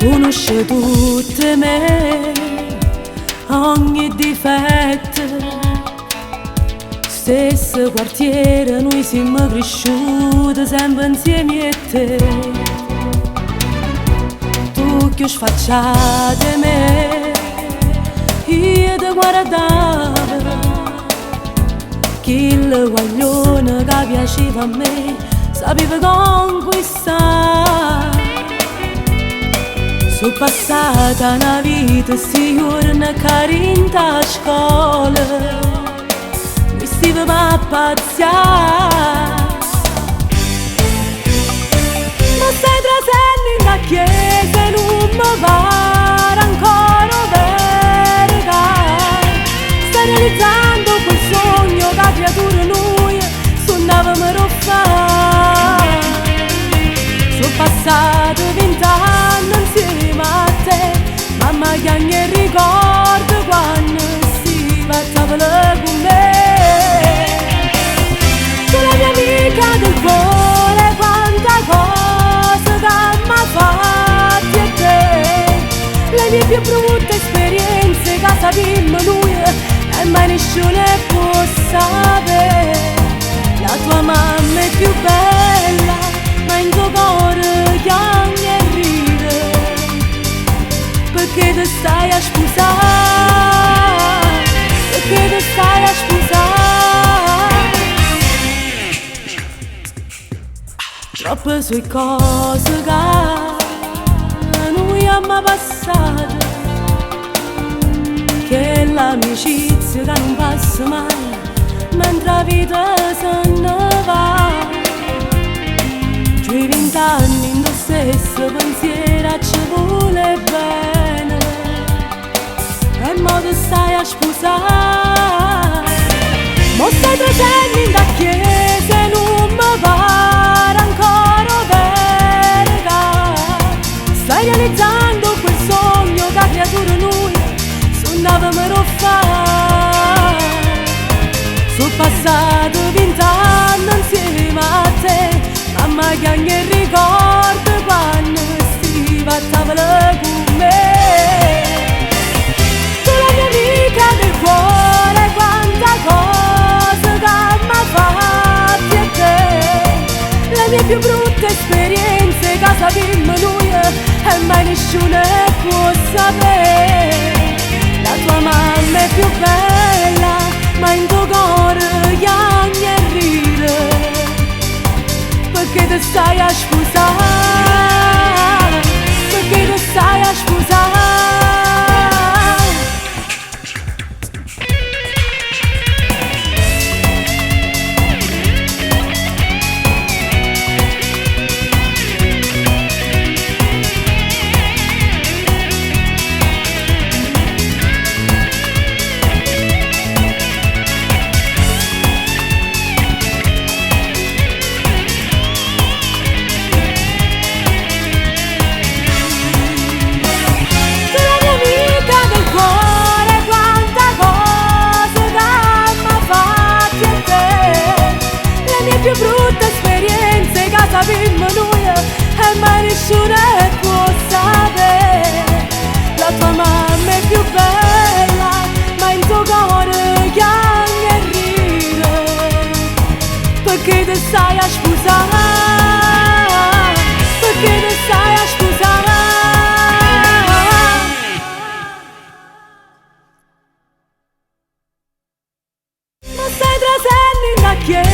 Conosce tutte me, ogni difetto. Stesso quartiere, noi siamo cresciuti sempre insieme a te. Tu che sfacciate me, io ti guardavo. Quel guaglione che piaceva a me, sapeva conquistare. Sono passata una vita, si giorna carinta a scuola, mi stiva a pazziare. Ma stai trasendo in la chiesa e non mi pare ancora verità. Stai realizzando quel sogno che creatura noi sognavamo a fare. Sono passati 20 anni insieme a te, mamma che ogni ricordo quando si va a tavola con me. Tu la mia amica del cuore, quanta cosa che mi ha fatti a te. Le mie più brutte esperienze che sappiamo noi e mai nessuno può sapere. La tua mamma è più bella, ma in tuo cuore piange e ride, perché ti stai a scusare, perché ti stai a scusare. Troppe sue cose che noi abbiamo passato, che l'amicizia che non passa mai, mentre la vita se ne va. Giù 20 anni in lo stesso pensiero ci vuole bene, e mo ti stai a sposare. Mo stai trecendo in la chiesa e non mi pare ancora verità. Stai realizzando quel sogno che creatura noi sognavamo a fare. Sono passati 20 anni insieme a te, mamma che ogni ricordo quando stiva a tavola con me. Tu la mia amica del cuore, quanta cosa che mi ha fatti a te. Le mie più brutte esperienze che sappiamo noi e mai nessuno può sapere. La tua mamma è più bella, ma in tuo cuore piange e ride, perché ti stai a scusare, perché ti stai a scusare. Più brutte esperienze che sappiamo noi e mai nessuno può sapere. La tua mamma è più bella, ma in tuo cuore piange e ride, perché ti stai a scusare, perché ti stai a scusare. Ma stai trasendo in la chiesa